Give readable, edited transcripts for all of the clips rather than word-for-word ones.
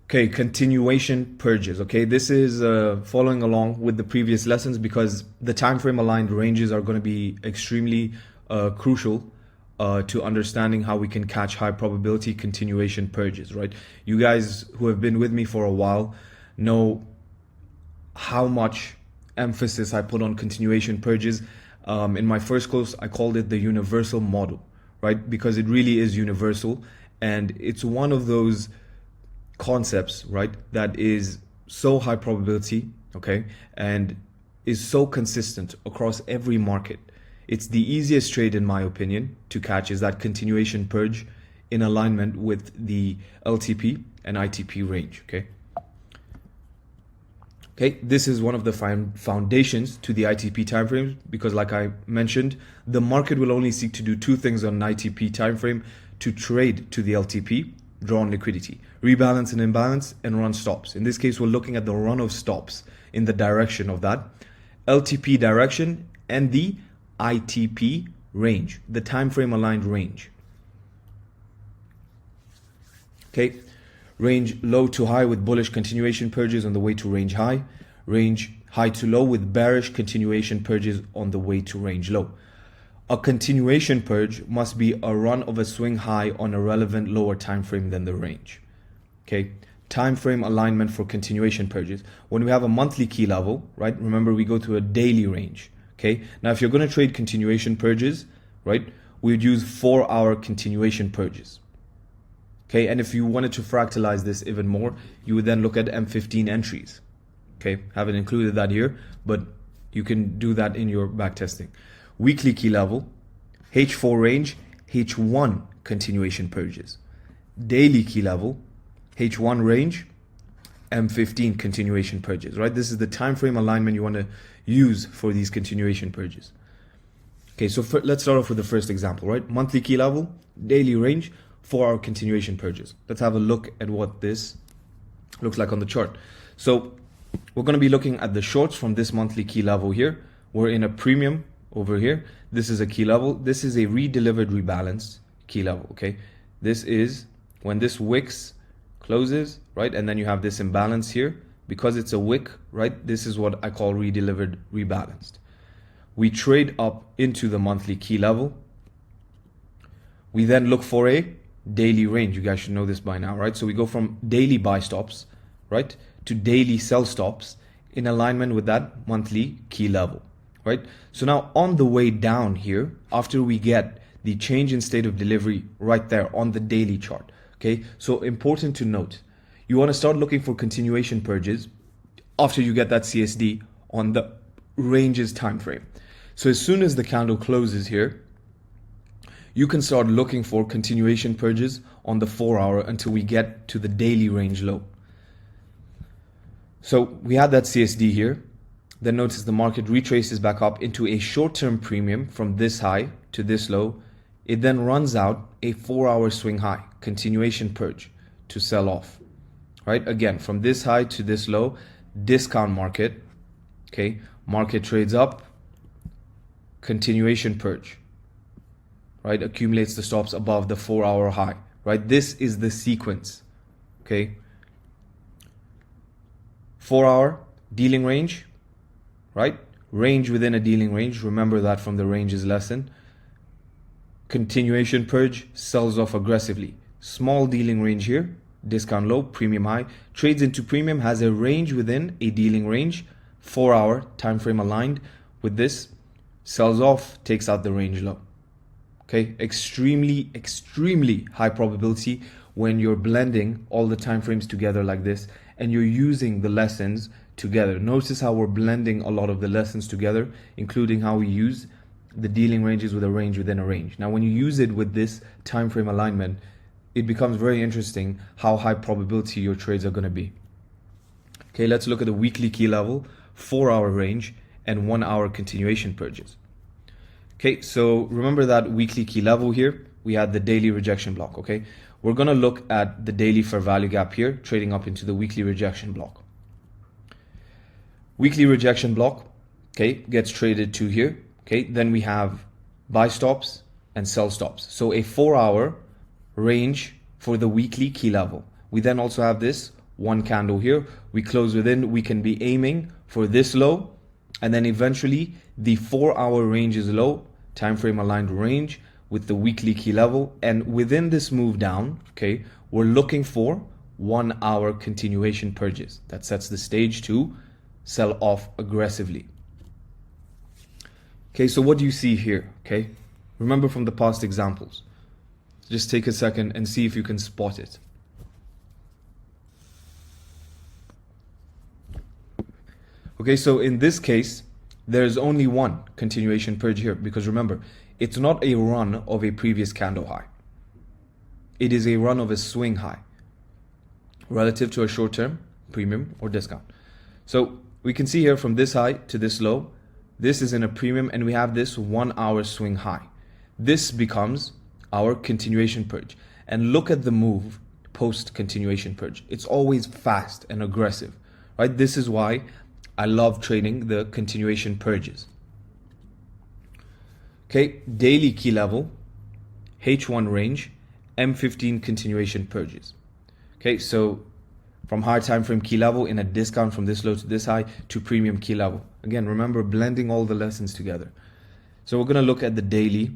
Okay, continuation purges. Okay, this is following along with the previous lessons because the time frame aligned ranges are going to be extremely crucial to understanding how we can catch high probability continuation purges, right? You guys who have been with me for a while know how much emphasis I put on continuation purges. In my first course, I called it the universal model, right? Because it really is universal, and it's one of those concepts, right, that is so high probability, okay, and is so consistent across every market. It's the easiest trade, in my opinion, to catch is that continuation purge in alignment with the LTP and ITP range, okay? Okay, this is one of the foundations to the ITP timeframes because, like I mentioned, the market will only seek to do two things on an ITP timeframe: to trade to the LTP, draw on liquidity, rebalance and imbalance, and run stops. In this case, we're looking at the run of stops in the direction of that LTP direction and the ITP range, the time frame aligned range. Okay, range low to high with bullish continuation purges on the way to range high, range high to low with bearish continuation purges on the way to range low. A continuation purge must be a run of a swing high on a relevant lower time frame than the range. Okay, time frame alignment for continuation purges. When we have a monthly key level, right? Remember, we go to a daily range. Okay, now if you're going to trade continuation purges, right, we would use 4-hour continuation purges. Okay, and if you wanted to fractalize this even more, you would then look at M15 entries. Okay, haven't included that here, but you can do that in your backtesting. Weekly key level, H4 range, H1 continuation purges. Daily key level, H1 range, M15 continuation purges, right? This is the time frame alignment you want to use for these continuation purges. Okay, so let's start off with the first example, right? Monthly key level, daily range, 4-hour continuation purges. Let's have a look at what this looks like on the chart. So we're going to be looking at the shorts from this monthly key level here. We're in a premium over here. This is a key level. This is a redelivered rebalanced key level, okay? This is when this wicks closes, right? And then you have this imbalance here. Because it's a wick, right? This is what I call redelivered rebalanced. We trade up into the monthly key level. We then look for a daily range. You guys should know this by now, right? So we go from daily buy stops, right, to daily sell stops in alignment with that monthly key level, right? So now on the way down here, after we get the change in state of delivery right there on the daily chart, okay? So important to note, you want to start looking for continuation purges after you get that CSD on the ranges time frame. So as soon as the candle closes here, you can start looking for continuation purges on the 4-hour until we get to the daily range low. So we had that CSD here. Then notice the market retraces back up into a short-term premium from this high to this low. It then runs out a 4-hour swing high, continuation purge, to sell off. Right, again, from this high to this low, discount market, okay, market trades up, continuation purge, right, accumulates the stops above the 4-hour high, right? This is the sequence, okay? 4-hour dealing range, right? Range within a dealing range, remember that from the ranges lesson. Continuation purge, sells off aggressively. Small dealing range here, discount low, premium high, trades into premium, has a range within a dealing range, 4-hour time frame aligned with this, sells off, takes out the range low. Okay, extremely high probability when you're blending all the time frames together like this and you're using the lessons together. Notice how we're blending a lot of the lessons together, including how we use the dealing ranges with a range within a range. Now when you use it with this time frame alignment, it becomes very interesting how high probability your trades are going to be. Okay, let's look at the weekly key level, 4-hour range, and 1-hour continuation purges. Okay, so remember that weekly key level here, we had the daily rejection block, okay? We're going to look at the daily fair value gap here, trading up into the weekly rejection block. Weekly rejection block, okay, gets traded to here, okay? Then we have buy stops and sell stops. So a 4-hour range for the weekly key level. We then also have this one candle here, we close within, we can be aiming for this low, and then eventually the 4-hour range is low, time frame aligned range with the weekly key level, and within this move down, okay, we're looking for 1 hour continuation purges. That sets the stage to sell off aggressively. Okay, so what do you see here? Okay, remember from the past examples. Just take a second and see if you can spot it. Okay, so in this case, there's only one continuation purge here, because remember, it's not a run of a previous candle high. It is a run of a swing high relative to a short-term premium or discount. So we can see here from this high to this low, this is in a premium, and we have this 1 hour swing high. This becomes our continuation purge. And look at the move post continuation purge. It's always fast and aggressive, right? This is why I love trading the continuation purges. Okay, daily key level, H1 range, M15 continuation purges. Okay, so from high time frame key level in a discount from this low to this high to premium key level. Again, remember blending all the lessons together. So we're going to look at the daily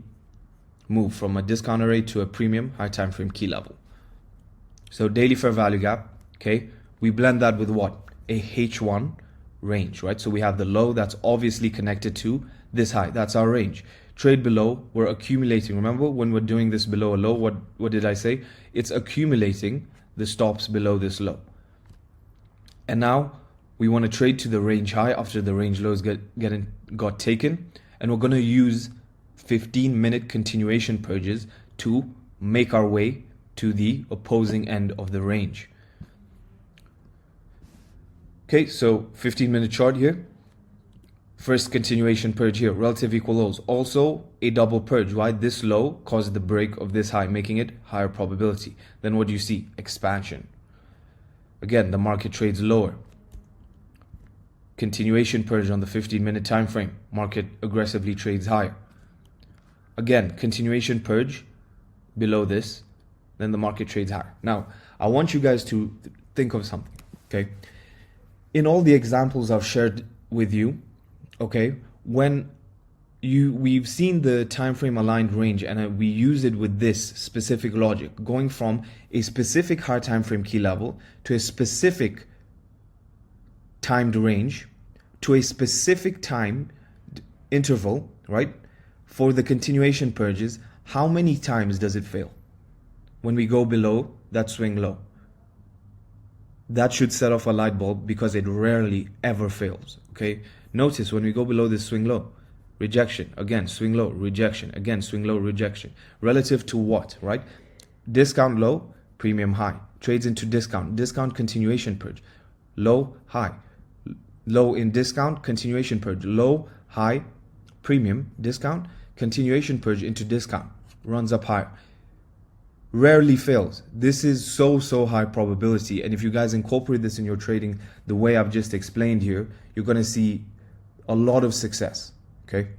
move from a discount array to a premium high time frame key level. So daily fair value gap, okay, we blend that with what? A H1 range, right? So we have the low that's obviously connected to this high. That's our range. Trade below, we're accumulating. Remember when we're doing this below a low, what did I say? It's accumulating the stops below this low. And now we want to trade to the range high after the range lows got taken, and we're going to use 15-minute continuation purges to make our way to the opposing end of the range. Okay, so 15-minute chart here. First continuation purge here, relative equal lows. Also a double purge. Why? This low caused the break of this high, making it higher probability. Then what do you see? Expansion. Again, the market trades lower. Continuation purge on the 15-minute time frame. Market aggressively trades higher. Again, continuation purge below this, then the market trades higher. Now, I want you guys to think of something, okay? In all the examples I've shared with you, okay, when we've seen the time frame aligned range, and we use it with this specific logic, going from a specific high time frame key level to a specific timed range to a specific time interval, right? For the continuation purges, how many times does it fail? When we go below that swing low. That should set off a light bulb, because it rarely ever fails, okay? Notice when we go below this swing low, rejection, again, swing low, rejection, again, swing low, rejection. Relative to what, right? Discount low, premium high. Trades into discount, discount continuation purge. Low, high. Low in discount, continuation purge. Low, high, premium, discount, continuation purge into discount. Runs up higher. Rarely fails. This is so high probability. And if you guys incorporate this in your trading the way I've just explained here, you're going to see a lot of success. Okay.